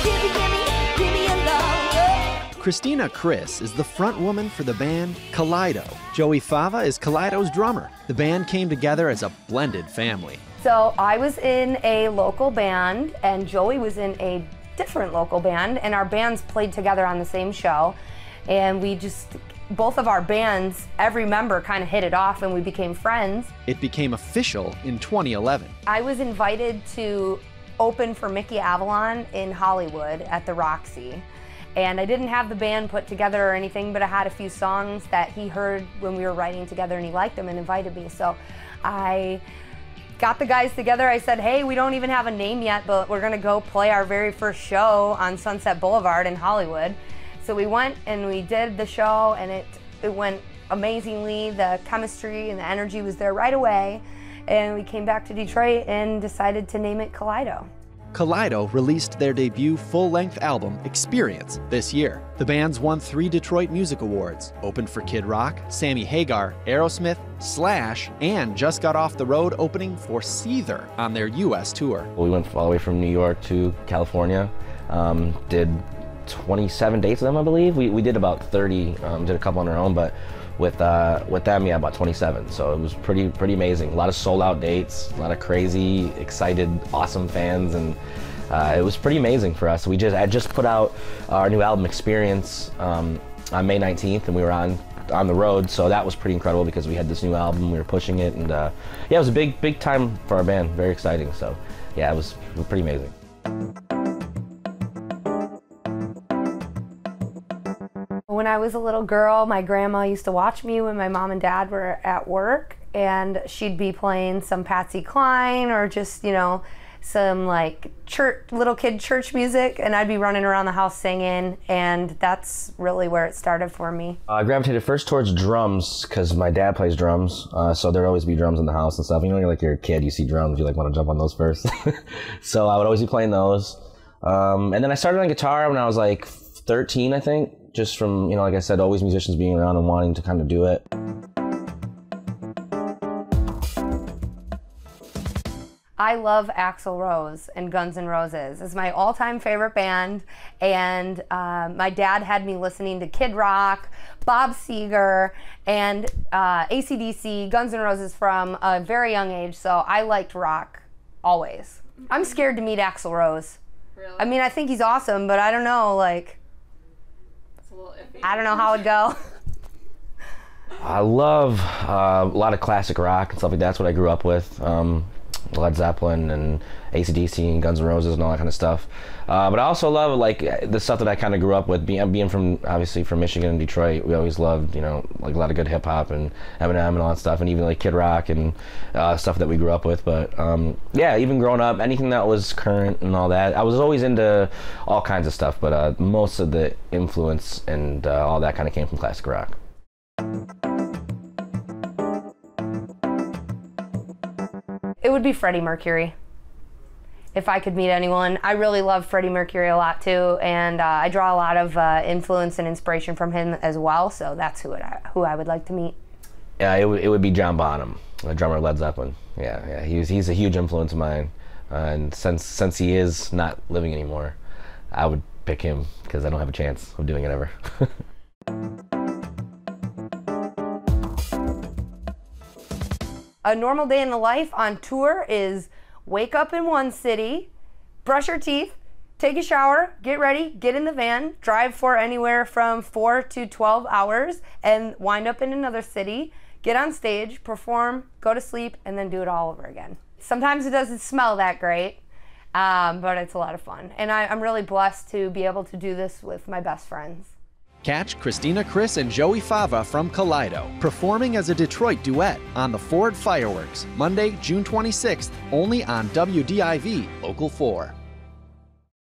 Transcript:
give me a love. Christina Chris is the front woman for the band Kaleido. Joey Fava is Kaleido's drummer. The band came together as a blended family. So I was in a local band and Joey was in a different local band, and our bands played together on the same show, and we just, both of our bands, every member kind of hit it off and we became friends. It became official in 2011. I was invited to open for Mickey Avalon in Hollywood at the Roxy, and I didn't have the band put together or anything, but I had a few songs that he heard when we were writing together and he liked them and invited me. So I got the guys together. I said, hey, we don't even have a name yet, but we're gonna go play our very first show on Sunset Boulevard in Hollywood. So we went and we did the show, and it went amazingly. The chemistry and the energy was there right away. And we came back to Detroit and decided to name it Kaleido. Kaleido released their debut full-length album, Experience, this year. The bands won 3 Detroit Music Awards, opened for Kid Rock, Sammy Hagar, Aerosmith, Slash, and just got off the road opening for Seether on their US tour. We went all the way from New York to California, did 27 dates with them, I believe. We did about 30, did a couple on our own, but with them, yeah, about 27. So it was pretty amazing. A lot of sold-out dates, a lot of crazy, excited, awesome fans, and it was pretty amazing for us. I just put out our new album, Experience, on May 19th, and we were on the road, so that was pretty incredible because we had this new album, we were pushing it, and yeah, it was a big time for our band, very exciting. So yeah, it was pretty amazing. When I was a little girl, my grandma used to watch me when my mom and dad were at work, and she'd be playing some Patsy Cline or just, you know, some like little kid church music, and I'd be running around the house singing, and that's really where it started for me. I gravitated first towards drums because my dad plays drums, so there'd always be drums in the house and stuff. You know, you're a kid, you see drums, you like want to jump on those first. So I would always be playing those. And then I started on guitar when I was like 13, I think. Just from, you know, like I said, always musicians being around and wanting to kind of do it. I love Axl Rose and Guns N' Roses. It's my all-time favorite band, and my dad had me listening to Kid Rock, Bob Seger, and AC/DC, Guns N' Roses from a very young age, so I liked rock always. I'm scared to meet Axl Rose. Really? I mean, I think he's awesome, but I don't know, like, I don't know how it'd go. I love a lot of classic rock and stuff like that. That's what I grew up with. Led Zeppelin and AC/DC and Guns N' Roses and all that kind of stuff. But I also love like the stuff that I kind of grew up with. Being from, obviously from Michigan and Detroit, we always loved, you know, like a lot of good hip hop and Eminem and all that stuff, and even like Kid Rock and stuff that we grew up with. But yeah, even growing up, anything that was current and all that, I was always into all kinds of stuff. But most of the influence and all that kind of came from classic rock. It would be Freddie Mercury. If I could meet anyone. I really love Freddie Mercury a lot too, and I draw a lot of influence and inspiration from him as well, so that's who I would like to meet. Yeah, it would be John Bonham, the drummer of Led Zeppelin. Yeah, he's a huge influence of mine, and since he is not living anymore, I would pick him because I don't have a chance of doing it ever. A normal day in the life on tour is wake up in one city, brush your teeth, take a shower, get ready, get in the van, drive for anywhere from 4 to 12 hours, and wind up in another city, get on stage, perform, go to sleep, and then do it all over again. Sometimes it doesn't smell that great, but it's a lot of fun. And I'm really blessed to be able to do this with my best friends. Catch Christina Chris and Joey Fava from Kaleido performing as a Detroit duet on the Ford Fireworks, Monday, June 26th, only on WDIV Local 4.